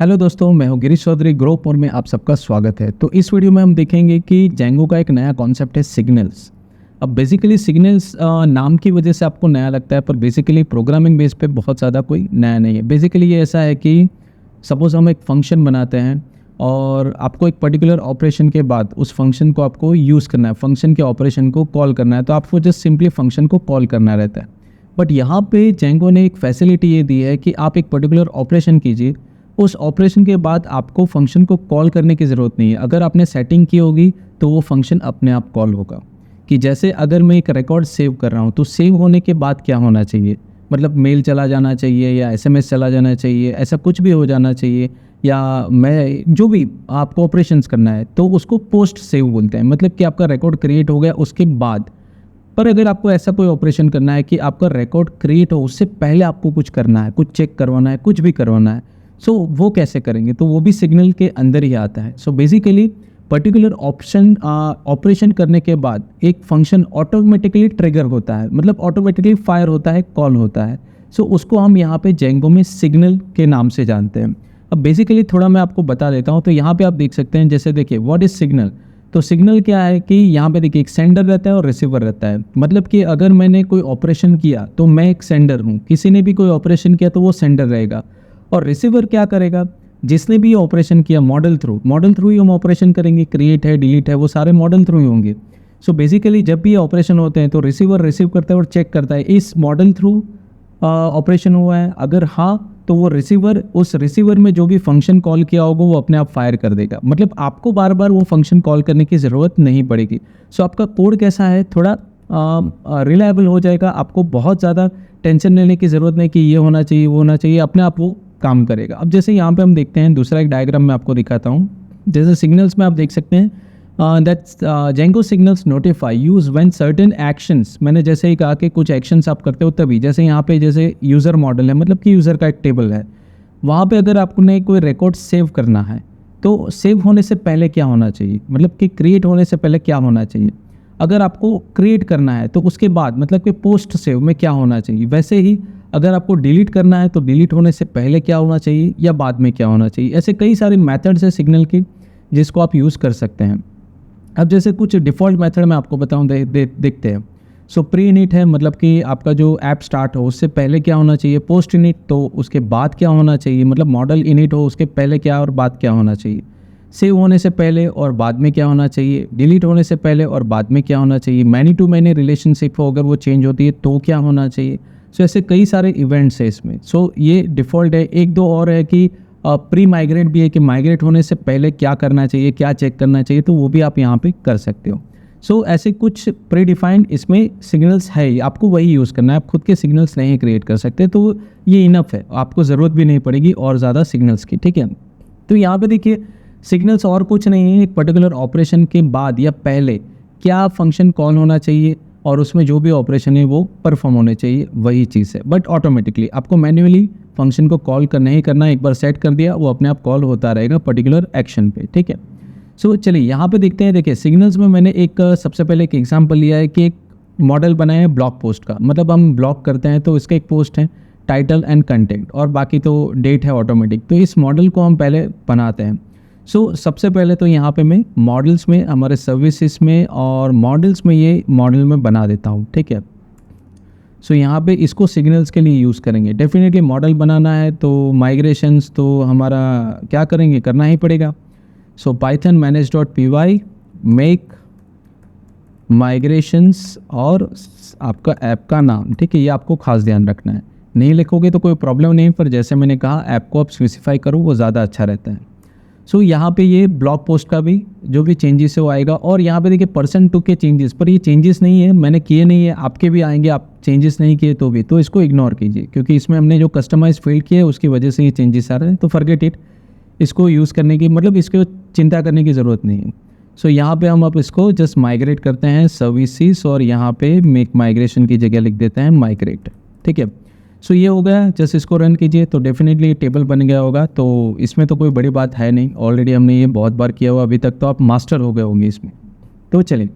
Hello दोस्तों, मैं हूं गिरीश चौधरी। ग्रो मोर में आप सबका स्वागत है। तो इस वीडियो में हम देखेंगे कि जेंगो का एक नया कॉन्सेप्ट है सिग्नल्स। अब बेसिकली सिग्नल्स नाम की वजह से आपको नया लगता है, पर बेसिकली प्रोग्रामिंग बेस पे बहुत ज़्यादा कोई नया नहीं है। बेसिकली ये ऐसा है कि सपोज़ हम एक फंक्शन बनाते हैं और आपको एक पर्टिकुलर ऑपरेशन के बाद उस फंक्शन को आपको यूज़ करना है, फंक्शन के ऑपरेशन को कॉल करना है, तो आपको जस्ट सिंपली फंक्शन को कॉल करना रहता है। बट यहाँ पे जेंगो ने एक फैसिलिटी ये दी है कि आप एक पर्टिकुलर ऑपरेशन कीजिए, उस ऑपरेशन के बाद आपको फंक्शन को कॉल करने की ज़रूरत नहीं है। अगर आपने सेटिंग की होगी तो वो फंक्शन अपने आप कॉल होगा। कि जैसे अगर मैं एक रिकॉर्ड सेव कर रहा हूँ तो सेव होने के बाद क्या होना चाहिए, मतलब मेल चला जाना चाहिए या एसएमएस चला जाना चाहिए, ऐसा कुछ भी हो जाना चाहिए, या मैं जो भी आपको ऑपरेशंस करना है तो उसको पोस्ट सेव बोलते हैं। मतलब कि आपका रिकॉर्ड क्रिएट हो गया उसके बाद। पर अगर आपको ऐसा कोई ऑपरेशन करना है कि आपका रिकॉर्ड क्रिएट हो उससे पहले आपको कुछ करना है, कुछ चेक करवाना है, कुछ भी करवाना है, सो वो कैसे करेंगे, तो वो भी सिग्नल के अंदर ही आता है। सो बेसिकली पर्टिकुलर ऑपरेशन करने के बाद एक फंक्शन ऑटोमेटिकली ट्रिगर होता है, मतलब ऑटोमेटिकली फायर होता है, कॉल होता है। सो उसको हम यहाँ पे जेंगो में सिग्नल के नाम से जानते हैं। अब बेसिकली थोड़ा मैं आपको बता देता हूँ। तो यहाँ पे आप देख सकते हैं, जैसे देखिए व्हाट इज सिग्नल। तो सिग्नल क्या है कि यहाँ पे देखिए एक सेंडर रहता है और रिसीवर रहता है। मतलब कि अगर मैंने कोई ऑपरेशन किया तो मैं एक सेंडर हूँ, किसी ने भी कोई ऑपरेशन किया तो वो सेंडर रहेगा। और रिसीवर क्या करेगा, जिसने भी ऑपरेशन किया मॉडल थ्रू ही हम ऑपरेशन करेंगे। क्रिएट है, डिलीट है, वो सारे मॉडल थ्रू ही होंगे। सो बेसिकली जब भी ऑपरेशन होते हैं तो रिसीवर रिसीव करता है और चेक करता है इस मॉडल थ्रू ऑपरेशन हुआ है। अगर हाँ तो वो रिसीवर, उस रिसीवर में जो भी फंक्शन कॉल किया होगा वो अपने आप फायर कर देगा। मतलब आपको बार बार वो फंक्शन कॉल करने की ज़रूरत नहीं पड़ेगी। सो आपका कोड कैसा है, थोड़ा रिलायबल हो जाएगा। आपको बहुत ज़्यादा टेंशन लेने की ज़रूरत नहीं कि ये होना चाहिए, वो होना चाहिए, अपने आप वो काम करेगा। अब जैसे यहाँ पे हम देखते हैं, दूसरा एक डायग्राम मैं आपको दिखाता हूँ। जैसे सिग्नल्स में आप देख सकते हैं that's Django signals notify use when certain actions. मैंने जैसे ही कहा कि कुछ एक्शंस आप करते हो तभी, जैसे यहाँ पे जैसे यूज़र मॉडल है, मतलब कि यूज़र का एक टेबल है, वहाँ पे अगर आपने कोई रिकॉर्ड सेव करना है तो सेव होने से पहले क्या होना चाहिए, मतलब कि क्रिएट होने से पहले क्या होना चाहिए। अगर आपको क्रिएट करना है तो उसके बाद, मतलब कि पोस्ट सेव में क्या होना चाहिए। वैसे ही अगर आपको डिलीट करना है तो डिलीट होने से पहले क्या होना चाहिए या बाद में क्या होना चाहिए। ऐसे कई सारे मेथड्स है सिग्नल की जिसको आप यूज़ कर सकते हैं। अब जैसे कुछ डिफ़ॉल्ट मेथड मैं आपको बताऊँ, देखते हैं। सो प्री इनिट है, मतलब कि आपका जो ऐप स्टार्ट हो उससे पहले क्या होना चाहिए। पोस्ट इनिट, तो उसके बाद क्या होना चाहिए, मतलब मॉडल इनिट हो उसके पहले क्या और बाद क्या होना चाहिए। सेव होने से पहले और बाद में क्या होना चाहिए। डिलीट होने से पहले और बाद में क्या होना चाहिए। मैनी टू मैनी रिलेशनशिप हो, अगर वो चेंज होती है तो क्या होना चाहिए। सो ऐसे कई सारे इवेंट्स है इसमें। सो ये डिफ़ॉल्ट है। एक दो और है कि प्री माइग्रेट भी है, कि माइग्रेट होने से पहले क्या करना चाहिए, क्या चेक करना चाहिए, तो वो भी आप यहाँ पे कर सकते हो। सो ऐसे कुछ प्री डिफाइंड इसमें सिग्नल्स है, आपको वही यूज़ करना है। आप खुद के सिग्नल्स नहीं क्रिएट कर सकते, तो ये इनफ है, आपको ज़रूरत भी नहीं पड़ेगी और ज़्यादा सिग्नल्स की। ठीक है, तो यहाँ पे देखिए सिग्नल्स और कुछ नहीं है, एक पर्टिकुलर ऑपरेशन के बाद या पहले क्या फंक्शन कॉल होना चाहिए और उसमें जो भी ऑपरेशन है वो परफॉर्म होने चाहिए, वही चीज़ है। बट ऑटोमेटिकली आपको मैन्युअली फंक्शन को कॉल करना ही करना, एक बार सेट कर दिया वो अपने आप कॉल होता रहेगा पर्टिकुलर एक्शन पे। ठीक है, सो चलिए यहाँ पे देखते हैं। देखिए सिग्नल्स में मैंने एक सबसे पहले एक एग्जांपल लिया है कि एक मॉडल बनाया है ब्लॉग पोस्ट का। मतलब हम ब्लॉग करते हैं तो इसका एक पोस्ट है, टाइटल एंड कंटेंट, और बाकी तो डेट है ऑटोमेटिक। तो इस मॉडल को हम पहले बनाते हैं। सो सबसे पहले तो यहाँ पे मैं मॉडल्स में, हमारे सर्विसेज में और मॉडल्स में ये मॉडल में बना देता हूँ। ठीक है, सो यहाँ पे इसको सिग्नल्स के लिए यूज़ करेंगे। डेफिनेटली मॉडल बनाना है तो माइग्रेशंस तो हमारा क्या करेंगे, करना ही पड़ेगा। सो पाइथन manage.py मेक माइग्रेशंस और आपका ऐप का नाम। ठीक है, ये आपको खास ध्यान रखना है। नहीं लिखोगे तो कोई प्रॉब्लम नहीं, पर जैसे मैंने कहा ऐप को आप स्पेसिफाई करो, वो ज़्यादा अच्छा रहता है। सो यहाँ पे ये ब्लॉग पोस्ट का भी जो भी चेंजेस है वो आएगा। और यहाँ पे देखिए %2 के चेंजेस, पर ये चेंजेस नहीं है, मैंने किए नहीं है, आपके भी आएंगे, आप चेंजेस नहीं किए तो भी, तो इसको इग्नोर कीजिए, क्योंकि इसमें हमने जो कस्टमाइज फील्ड किया है उसकी वजह से ये चेंजेस आ रहे हैं। तो फॉरगेट इट, इसको यूज़ करने की, मतलब इसको चिंता करने की ज़रूरत नहीं है। सो यहाँ पे हम अब इसको जस्ट माइग्रेट करते हैं सर्विसेज, और यहाँ पे मेक माइग्रेशन की जगह लिख देते हैं माइग्रेट। ठीक है, सो ये हो गया। जस्ट इसको रन कीजिए तो डेफिनेटली टेबल बन गया होगा। तो इसमें तो कोई बड़ी बात है नहीं, ऑलरेडी हमने ये बहुत बार किया हुआ अभी तक, तो आप मास्टर हो गए होंगे इसमें। तो चलिए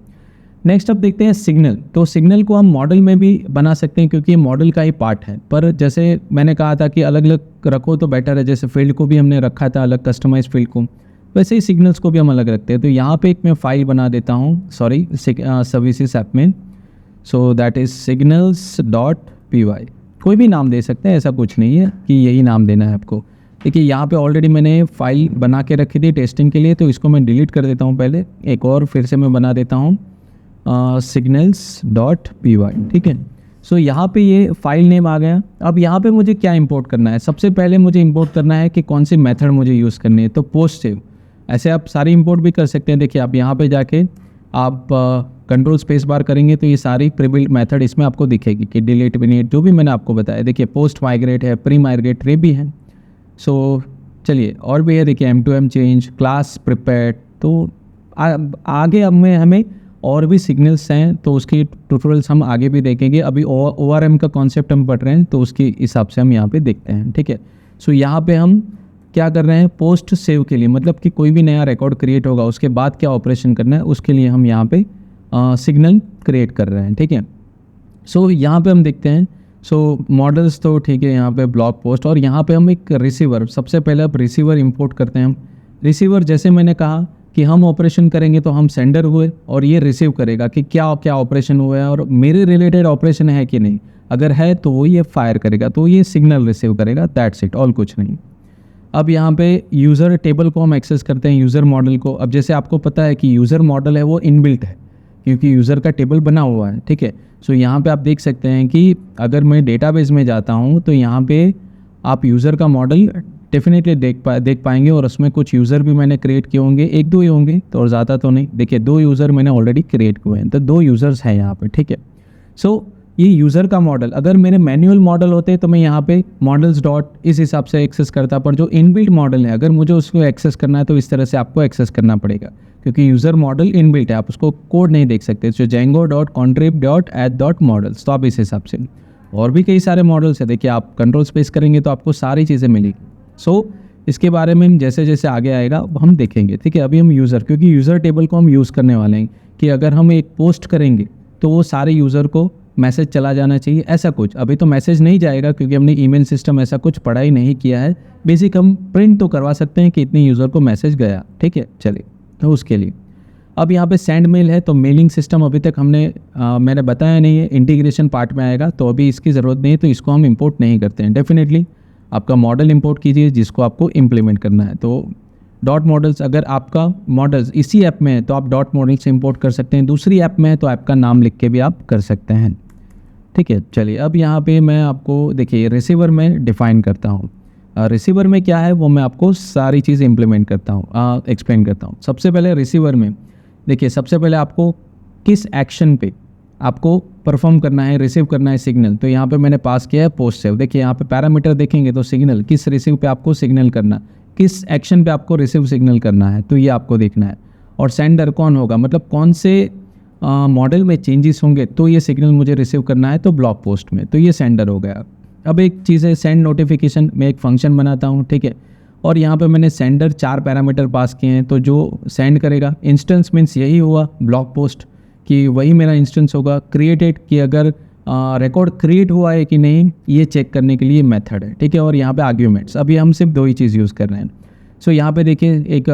नेक्स्ट अब देखते हैं सिग्नल। तो सिग्नल को हम मॉडल में भी बना सकते हैं क्योंकि ये मॉडल का ही पार्ट है, पर जैसे मैंने कहा था कि अलग अलग रखो तो बेटर है, जैसे फील्ड को भी हमने रखा था अलग कस्टमाइज फील्ड को, वैसे ही सिग्नल्स को भी हम अलग रखते हैं। तो यहाँ पे एक मैं फाइल बना देता हूँ, सॉरी सर्विसेज ऐप में, सो दैट इज़ signals.py। कोई भी नाम दे सकते हैं, ऐसा कुछ नहीं है कि यही नाम देना है आपको। देखिए यहाँ पे ऑलरेडी मैंने फाइल बना के रखी थी टेस्टिंग के लिए, तो इसको मैं डिलीट कर देता हूँ पहले, एक और फिर से मैं बना देता हूँ signals.py, ठीक है। सो यहाँ पे ये फाइल नेम आ गया। अब यहाँ पे मुझे क्या इंपोर्ट करना है, सबसे पहले मुझे इंपोर्ट करना है कि कौन सी मेथड मुझे यूज़ करनी है। तो पोस्ट सेव, ऐसे आप सारी इंपोर्ट भी कर सकते हैं। देखिए आप यहाँ पे जाके आप कंट्रोल स्पेस बार करेंगे तो ये सारी प्रीबिल्ट मेथड इसमें आपको दिखेगी कि डिलीट विनीट जो भी मैंने आपको बताया। देखिए पोस्ट माइग्रेट है, प्री माइग्रेट ये भी है। सो चलिए और भी है, देखिए M2M चेंज, क्लास प्रिपेयर्ड। तो आगे अब में हमें और भी सिग्नल्स हैं तो उसकी ट्यूटोरियल्स हम आगे भी देखेंगे। अभी ORM का कॉन्सेप्ट हम पढ़ रहे हैं तो उसके हिसाब से हम यहाँ पे देखते हैं, ठीक है। सो यहाँ पे हम क्या कर रहे हैं, पोस्ट सेव के लिए, मतलब कि कोई भी नया रिकॉर्ड क्रिएट होगा उसके बाद क्या ऑपरेशन करना है उसके लिए हम यहाँ पे सिग्नल क्रिएट कर रहे हैं, ठीक है। सो यहाँ पे हम देखते हैं, सो मॉडल्स तो ठीक है, यहाँ पे ब्लॉग पोस्ट, और यहाँ पे हम एक रिसीवर, सबसे पहले अब रिसीवर इंपोर्ट करते हैं हम। रिसीवर जैसे मैंने कहा कि हम ऑपरेशन करेंगे तो हम सेंडर हुए और ये रिसीव करेगा कि क्या क्या ऑपरेशन हुआ है और मेरे रिलेटेड ऑपरेशन है कि नहीं, अगर है तो वो ये फायर करेगा, तो ये सिग्नल रिसीव करेगा, दैट्स इट, और कुछ नहीं। अब यहाँ पे यूज़र टेबल को हम एक्सेस करते हैं, यूज़र मॉडल को। अब जैसे आपको पता है कि यूज़र मॉडल है वो इनबिल्ट है क्योंकि यूज़र का टेबल बना हुआ है, ठीक है। सो यहाँ पे आप देख सकते हैं कि अगर मैं डेटाबेस में जाता हूँ तो यहाँ पे आप यूज़र का मॉडल डेफिनेटली देख पाएंगे, और उसमें कुछ यूज़र भी मैंने क्रिएट किए होंगे, एक दो ही होंगे तो, और ज़्यादा तो नहीं। देखिए 2 यूज़र मैंने ऑलरेडी क्रिएट किए हैं, तो 2 यूज़र्स हैं यहाँ पे, ठीक है। सो ये यूज़र का मॉडल, अगर मेरे मैनुअल मॉडल होते तो मैं यहाँ पे मॉडल्स डॉट इस हिसाब से एक्सेस करता, पर जो इनबिल्ट मॉडल है अगर मुझे उसको एक्सेस करना है तो इस तरह से आपको एक्सेस करना पड़ेगा क्योंकि यूज़र मॉडल इनबिल्ट है, आप उसको कोड नहीं देख सकते। जो django.contrib.add.models, तो आप इस हिसाब से, और भी कई सारे मॉडल्स है, देखिए आप कंट्रोल स्पेस करेंगे तो आपको सारी चीज़ें मिलेगी। सो इसके बारे में जैसे जैसे आगे आएगा हम देखेंगे, ठीक है। अभी हम यूज़र, क्योंकि यूज़र टेबल को हम यूज़ करने वाले हैं कि अगर हम एक पोस्ट करेंगे तो वो सारे यूज़र को मैसेज चला जाना चाहिए, ऐसा कुछ। अभी तो मैसेज नहीं जाएगा क्योंकि हमने ईमेल सिस्टम ऐसा कुछ पढ़ा ही नहीं किया है। बेसिक हम प्रिंट तो करवा सकते हैं कि इतने यूज़र को मैसेज गया, ठीक है। चलिए तो उसके लिए अब यहाँ पे सेंड मेल है, तो मेलिंग सिस्टम अभी तक मैंने बताया नहीं है, इंटीग्रेशन पार्ट में आएगा, तो अभी इसकी ज़रूरत नहीं है, तो इसको हम इंपोर्ट नहीं करते हैं। डेफिनेटली आपका मॉडल इंपोर्ट कीजिए जिसको आपको इम्प्लीमेंट करना है। तो डॉट मॉडल्स, अगर आपका मॉडल्स इसी ऐप में है तो आप डॉट मॉडल से इंपोर्ट कर सकते हैं, दूसरी ऐप में है तो ऐप का नाम लिख के भी आप कर सकते हैं, ठीक है। चलिए अब यहाँ पे मैं आपको देखिए रिसीवर में डिफ़ाइन करता हूँ। रिसीवर में क्या है वो मैं आपको सारी चीज़ इम्प्लीमेंट करता हूँ, एक्सप्लेन करता हूँ। सबसे पहले रिसीवर में देखिए, सबसे पहले आपको किस एक्शन पे आपको परफॉर्म करना है, रिसीव करना है सिग्नल, तो यहाँ पे मैंने पास किया है पोस्ट सेव। देखिए यहाँ पे पैरामीटर देखेंगे तो सिग्नल, किस रिसीव पे आपको सिग्नल करना, किस एक्शन पे आपको रिसीव सिग्नल करना है, तो ये आपको देखना है। और सेंडर कौन होगा, मतलब कौन से मॉडल में चेंजेस होंगे तो ये सिग्नल मुझे रिसीव करना है, तो ब्लॉग पोस्ट में, तो ये सेंडर हो गया। अब एक चीज़ है सेंड नोटिफिकेशन, मैं एक फंक्शन बनाता हूँ, ठीक है। और यहाँ पे मैंने सेंडर 4 पैरामीटर पास किए हैं, तो जो सेंड करेगा, इंस्टेंस मीन्स यही हुआ ब्लॉग पोस्ट कि वही मेरा इंस्टेंस होगा। क्रिएटेड कि अगर रिकॉर्ड क्रिएट हुआ है कि नहीं ये चेक करने के लिए मेथड है, ठीक है। और यहाँ पे आर्ग्यूमेंट्स, अभी हम सिर्फ 2 ही चीज़ यूज़ कर रहे हैं। सो यहाँ पे देखिए एक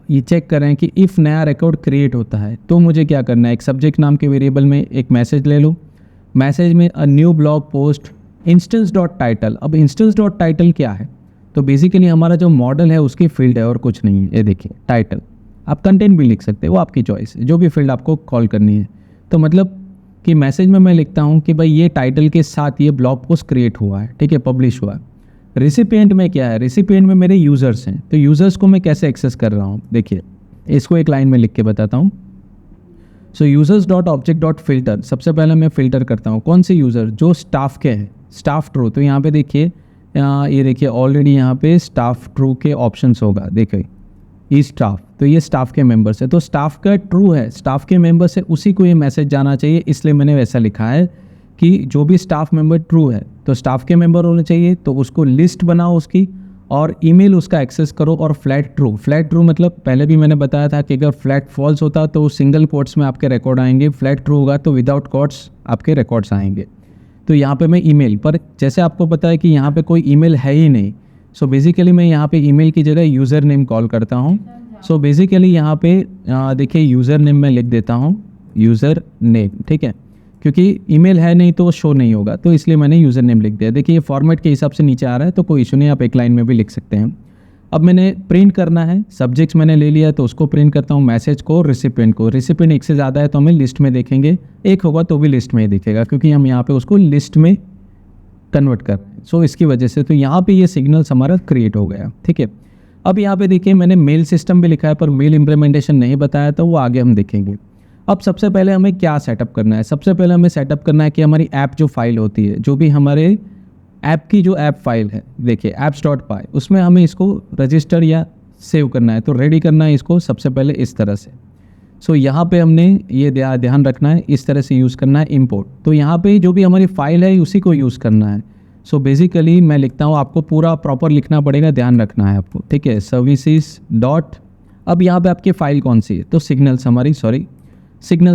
ये चेक कर रहे हैं कि इफ़ नया रिकॉर्ड क्रिएट होता है तो मुझे क्या करना है, एक सब्जेक्ट नाम के वेरिएबल में एक मैसेज ले लो, मैसेज में a new blog post instance dot title. अब इंस्टेंस डॉट टाइटल क्या है, तो बेसिकली हमारा जो मॉडल है उसकी फील्ड है और कुछ नहीं है। ये देखिए टाइटल, आप कंटेंट भी लिख सकते हो, वो आपकी चॉइस है, जो भी फील्ड आपको कॉल करनी है। तो मतलब कि मैसेज में मैं लिखता हूँ कि भाई ये टाइटल के साथ ये ब्लॉग पोस्ट क्रिएट हुआ है, ठीक है, पब्लिश हुआ है। रिसिपिएंट में क्या है, रिसिपिएंट में मेरे यूज़र्स हैं, तो यूज़र्स को मैं कैसे एक्सेस कर रहा हूँ, देखिए इसको एक लाइन में लिख के बताता हूँ। So users dot object dot filter, सबसे पहले मैं फ़िल्टर करता हूँ कौन से यूज़र, जो स्टाफ के हैं, स्टाफ ट्रू। तो यहाँ पे देखिए ये देखिए ऑलरेडी यहाँ पे स्टाफ ट्रू के ऑप्शंस होगा, देखिए ई स्टाफ, तो ये स्टाफ के मेंबर्स है, तो स्टाफ का ट्रू है, स्टाफ के मेंबर्स है, उसी को ये मैसेज जाना चाहिए, इसलिए मैंने वैसा लिखा है कि जो भी स्टाफ मेंबर ट्रू है तो स्टाफ के मेंबर होने चाहिए, तो उसको लिस्ट बनाओ उसकी, और ईमेल उसका एक्सेस करो और फ्लैट ट्रू मतलब पहले भी मैंने बताया था कि अगर फ्लैट फॉल्स होता तो सिंगल कोट्स में आपके रिकॉर्ड आएंगे, फ्लैट ट्रू होगा तो विदाउट कोट्स आपके रिकॉर्ड्स आएंगे। तो यहाँ पे मैं ईमेल पर, जैसे आपको पता है कि यहाँ पे कोई ईमेल है ही नहीं, सो बेसिकली मैं यहाँ पे ईमेल की जगह यूज़र नेम कॉल करता हूँ। सो बेसिकली यहाँ पे देखिए यूज़र नेम मैं लिख देता हूँ, यूज़र नेम, ठीक है, क्योंकि ईमेल है नहीं तो शो नहीं होगा, तो इसलिए मैंने यूज़र नेम लिख दिया। देखिए ये फॉर्मेट के हिसाब से नीचे आ रहा है तो कोई इशू नहीं, आप एक लाइन में भी लिख सकते हैं। अब मैंने प्रिंट करना है, सब्जेक्ट्स मैंने ले लिया तो उसको प्रिंट करता हूँ, मैसेज को, रिसिपेंट को। रिसिपेंट एक से ज़्यादा है तो हमें लिस्ट में देखेंगे, एक होगा तो भी लिस्ट में ही दिखेगा क्योंकि हम यहाँ पे उसको लिस्ट में कन्वर्ट कर रहे हैं। सो इसकी वजह से तो यहाँ पे ये सिग्नल्स हमारा क्रिएट हो गया, ठीक है। अब यहाँ पे देखिए मैंने मेल सिस्टम भी लिखा है पर मेल इम्प्लीमेंटेशन नहीं बताया, तो वो आगे हम देखेंगे। अब सबसे पहले हमें क्या सेटअप करना है, सबसे पहले हमें सेटअप करना है कि हमारी ऐप जो फाइल होती है, जो भी हमारे ऐप की जो ऐप फाइल है, देखिए apps.py, उसमें हमें इसको रजिस्टर या सेव करना है। तो रेडी करना है इसको सबसे पहले इस तरह से। सो यहाँ पे हमने ये ध्यान रखना है, इस तरह से यूज़ करना है इंपोर्ट। तो यहाँ पे जो भी हमारी फाइल है उसी को यूज़ करना है। सो बेसिकली मैं लिखता हूँ, आपको पूरा प्रॉपर लिखना पड़ेगा, ध्यान रखना है आपको, ठीक है। सर्विसेज डॉट, अब यहाँ पे आपकी फ़ाइल कौन सी है, तो सिग्नल्स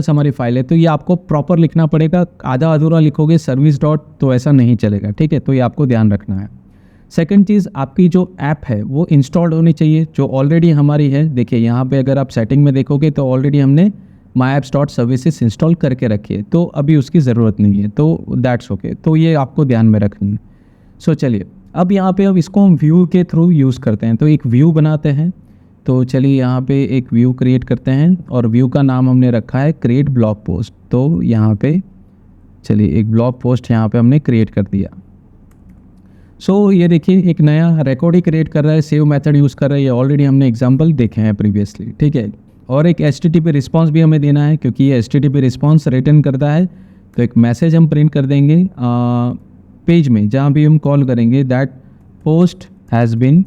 हमारी फ़ाइल है, तो ये आपको प्रॉपर लिखना पड़ेगा। आधा अधूरा लिखोगे सर्विस डॉट तो ऐसा नहीं चलेगा, ठीक है। तो ये आपको ध्यान रखना है। सेकंड चीज़, आपकी जो ऐप है वो इंस्टॉल्ड होनी चाहिए, जो ऑलरेडी हमारी है। देखिए यहाँ पे अगर आप सेटिंग में देखोगे तो ऑलरेडी हमने myapps.services इंस्टॉल करके रखी है, तो अभी उसकी ज़रूरत नहीं है, तो दैट्स ओके। तो ये आपको ध्यान में रखनी है। सो चलिए अब यहाँ पे अब इसको हम व्यू के थ्रू यूज़ करते हैं, तो एक व्यू बनाते हैं। तो चलिए यहाँ पे एक व्यू क्रिएट करते हैं और व्यू का नाम हमने रखा है क्रिएट ब्लॉग पोस्ट। तो यहाँ पे चलिए एक ब्लॉग पोस्ट यहाँ पे हमने क्रिएट कर दिया। सो ये देखिए एक नया रिकॉर्ड ही क्रिएट कर रहा है, सेव मेथड यूज़ कर रहा है, ये ऑलरेडी हमने एग्जांपल देखे हैं प्रीवियसली, ठीक है। और एक HTTP रिस्पॉन्स भी हमें देना है क्योंकि ये HTTP रिस्पॉन्स रिटर्न करता है। तो एक मैसेज हम प्रिंट कर देंगे पेज में, जहाँ भी हम कॉल करेंगे that post has been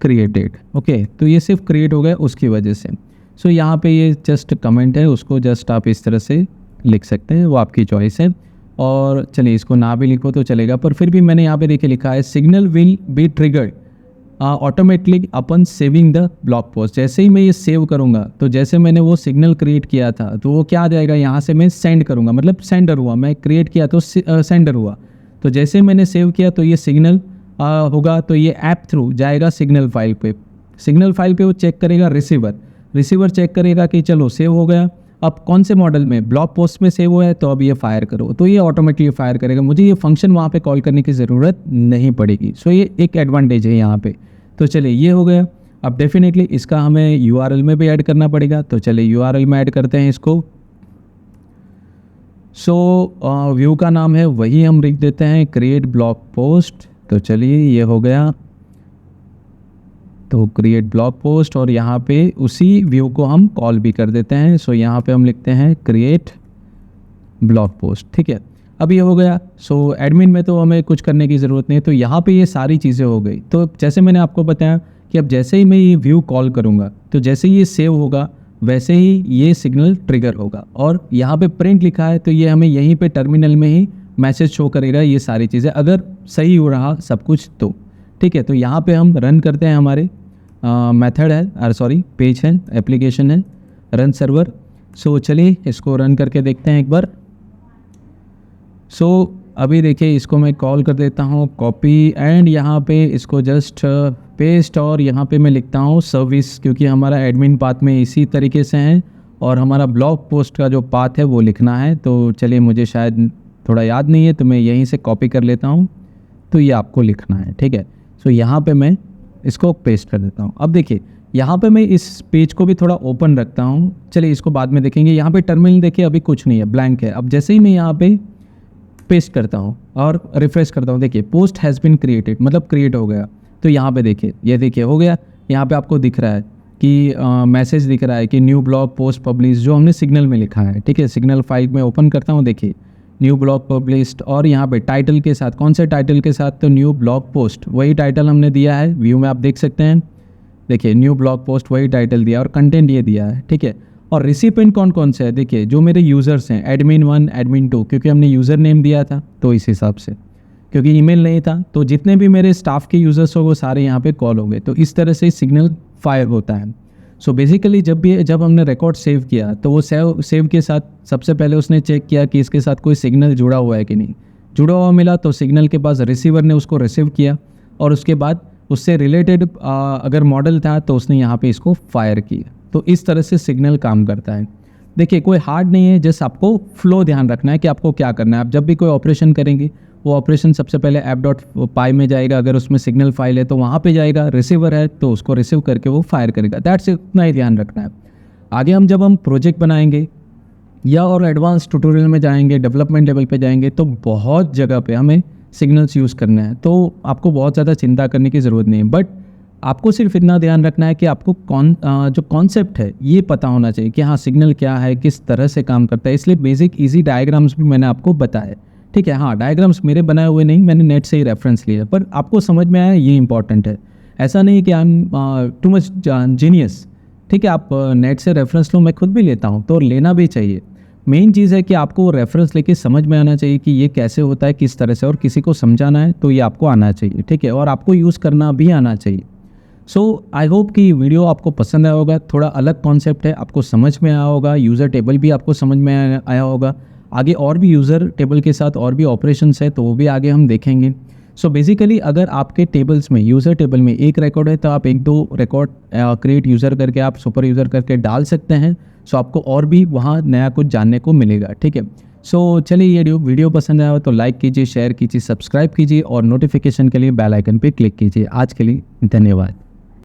created, okay. तो ये सिर्फ क्रिएट हो गया उसकी वजह से। सो यहाँ पे ये जस्ट कमेंट है, उसको जस्ट आप इस तरह से लिख सकते हैं, वो आपकी चॉइस है। और चलिए इसको ना भी लिखो तो चलेगा, पर फिर भी मैंने यहाँ पे देखिए लिखा है signal will be triggered automatically upon saving the blog post. जैसे ही मैं ये सेव करूँगा तो जैसे मैंने वो सिग्नल क्रिएट किया था तो वो क्या आ जाएगा, यहाँ से मैं सेंड करूँगा, मतलब सेंडर हुआ, मैं क्रिएट किया तो सेंडर हुआ। तो जैसे मैंने सेव किया तो ये सिग्नल होगा, तो ये ऐप थ्रू जाएगा सिग्नल फाइल पे। सिग्नल फाइल पे वो चेक करेगा, रिसीवर चेक करेगा कि चलो सेव हो गया। अब कौन से मॉडल में, ब्लॉग पोस्ट में सेव हुआ है तो अब ये फायर करो, तो ये ऑटोमेटिकली फायर करेगा, मुझे ये फंक्शन वहाँ पे कॉल करने की ज़रूरत नहीं पड़ेगी। सो ये एक एडवांटेज है यहाँ पे। तो चलिए ये हो गया। अब डेफिनेटली इसका हमें URL में भी ऐड करना पड़ेगा, तो चलिए URL में ऐड करते हैं इसको। सो व्यू का नाम है वही हम लिख देते हैं क्रिएट ब्लॉग पोस्ट। तो चलिए ये हो गया, तो क्रिएट ब्लॉग पोस्ट, और यहाँ पे उसी व्यू को हम कॉल भी कर देते हैं। सो यहाँ पे हम लिखते हैं क्रिएट ब्लॉग पोस्ट, ठीक है। अब ये हो गया। सो एडमिन में तो हमें कुछ करने की ज़रूरत नहीं है, तो यहाँ पे ये सारी चीज़ें हो गई। तो जैसे मैंने आपको बताया कि अब जैसे ही मैं ये व्यू कॉल करूँगा तो जैसे ही ये सेव होगा वैसे ही ये सिग्नल ट्रिगर होगा। और यहाँ पे प्रिंट लिखा है तो ये हमें यहीं पे टर्मिनल में ही मैसेज शो करेगा, ये सारी चीज़ें अगर सही हो रहा सब कुछ तो, ठीक है। तो यहाँ पे हम रन करते हैं, हमारे मेथड है, पेज है, एप्लीकेशन है, रन सर्वर। सो चलिए इसको रन करके देखते हैं एक बार। सो अभी देखिए इसको मैं कॉल कर देता हूँ, कॉपी, एंड यहाँ पे इसको जस्ट पेस्ट, और यहाँ पे मैं लिखता हूँ सर्विस, क्योंकि हमारा एडमिन पाथ में इसी तरीके से है और हमारा ब्लॉग पोस्ट का जो पाथ है वो लिखना है। तो चलिए मुझे शायद थोड़ा याद नहीं है तो मैं यहीं से कॉपी कर लेता हूँ, तो ये आपको लिखना है, ठीक है। सो यहाँ पे मैं इसको पेस्ट कर देता हूँ। अब देखिए यहाँ पे मैं इस पेज को भी थोड़ा ओपन रखता हूँ, चलिए इसको बाद में देखेंगे। यहाँ पे टर्मिनल देखिए अभी कुछ नहीं है, ब्लैंक है। अब जैसे ही मैं यहाँ पे पेस्ट करता हूँ और रिफ्रेश करता हूँ, देखिए पोस्ट हैज़ बिन क्रिएटेड, मतलब क्रिएट हो गया। तो यहाँ पे देखिए, ये देखिए हो गया। यहाँ पे आपको दिख रहा है कि मैसेज दिख रहा है कि न्यू ब्लॉग पोस्ट पब्लिश, जो हमने सिग्नल में लिखा है, ठीक है। सिग्नल फाइल में ओपन करता हूँ, देखिए न्यू ब्लॉग पब्लिश्ड, और यहाँ पे टाइटल के साथ, कौन से टाइटल के साथ, तो न्यू ब्लॉग पोस्ट, वही टाइटल हमने दिया है। व्यू में आप देख सकते हैं, देखिए न्यू ब्लॉग पोस्ट वही टाइटल दिया और कंटेंट ये दिया है, ठीक है। और रिसिपेंट कौन कौन से है, देखिए जो मेरे यूज़र्स हैं, एडमिन 1 एडमिन 2, क्योंकि हमने यूज़र नेम दिया था तो इस हिसाब से। क्योंकि ईमेल नहीं था, तो जितने भी मेरे स्टाफ के यूज़र्स हो वो सारे यहाँ पे कॉल हो गए। तो इस तरह से सिग्नल फायर होता है। सो बेसिकली जब हमने रिकॉर्ड सेव किया तो वो सेव के साथ सबसे पहले उसने चेक किया कि इसके साथ कोई सिग्नल जुड़ा हुआ है कि नहीं। जुड़ा हुआ मिला तो सिग्नल के पास रिसीवर ने उसको रिसीव किया और उसके बाद उससे रिलेटेड अगर मॉडल था तो उसने यहाँ पे इसको फायर किया। तो इस तरह से सिग्नल काम करता है। देखिए कोई हार्ड नहीं है, जस्ट आपको फ्लो ध्यान रखना है कि आपको क्या करना है। आप जब भी कोई ऑपरेशन करेंगे वो ऑपरेशन सबसे पहले app.py में जाएगा, अगर उसमें सिग्नल फाइल है तो वहाँ पे जाएगा, रिसीवर है तो उसको रिसीव करके वो फायर करेगा। दैट्स इतना ही ध्यान रखना है। आगे जब हम प्रोजेक्ट बनाएंगे या और एडवांस ट्यूटोरियल में जाएंगे, डेवलपमेंट लेवल पे जाएंगे, तो बहुत जगह पे हमें सिग्नल्स यूज़ करना है, तो आपको बहुत ज़्यादा चिंता करने की ज़रूरत नहीं है। बट आपको सिर्फ इतना ध्यान रखना है कि आपको जो कॉन्सेप्ट है ये पता होना चाहिए कि हाँ सिग्नल क्या है, किस तरह से काम करता है। इसलिए बेसिक इजी डायग्राम्स भी मैंने आपको बताया, ठीक है। हाँ, डायग्राम्स मेरे बनाए हुए नहीं, मैंने नेट से ही रेफरेंस लिया, पर आपको समझ में आया ये इंपॉर्टेंट है। ऐसा नहीं कि I am too much genius, ठीक है। आप नेट से रेफरेंस लो, मैं खुद भी लेता हूँ, तो लेना भी चाहिए। मेन चीज़ है कि आपको वो रेफरेंस लेके समझ में आना चाहिए कि ये कैसे होता है, किस तरह से, और किसी को समझाना है तो ये आपको आना चाहिए, ठीक है। और आपको यूज़ करना भी आना चाहिए। सो आई होप कि वीडियो आपको पसंद आया होगा। थोड़ा अलग कॉन्सेप्ट है, आपको समझ में आया होगा। यूज़र टेबल भी आपको समझ में आया होगा। आगे और भी यूज़र टेबल के साथ और भी ऑपरेशंस है तो वो भी आगे हम देखेंगे। सो बेसिकली अगर आपके टेबल्स में, यूज़र टेबल में एक रिकॉर्ड है तो आप 1-2 रिकॉर्ड क्रिएट यूज़र करके, आप सुपर यूज़र करके डाल सकते हैं। सो आपको और भी वहाँ नया कुछ जानने को मिलेगा, ठीक है। सो चलिए, ये वीडियो पसंद आया हो तो लाइक कीजिए, शेयर कीजिए, सब्सक्राइब कीजिए और नोटिफिकेशन के लिए बेल आइकन पे क्लिक कीजिए। आज के लिए धन्यवाद।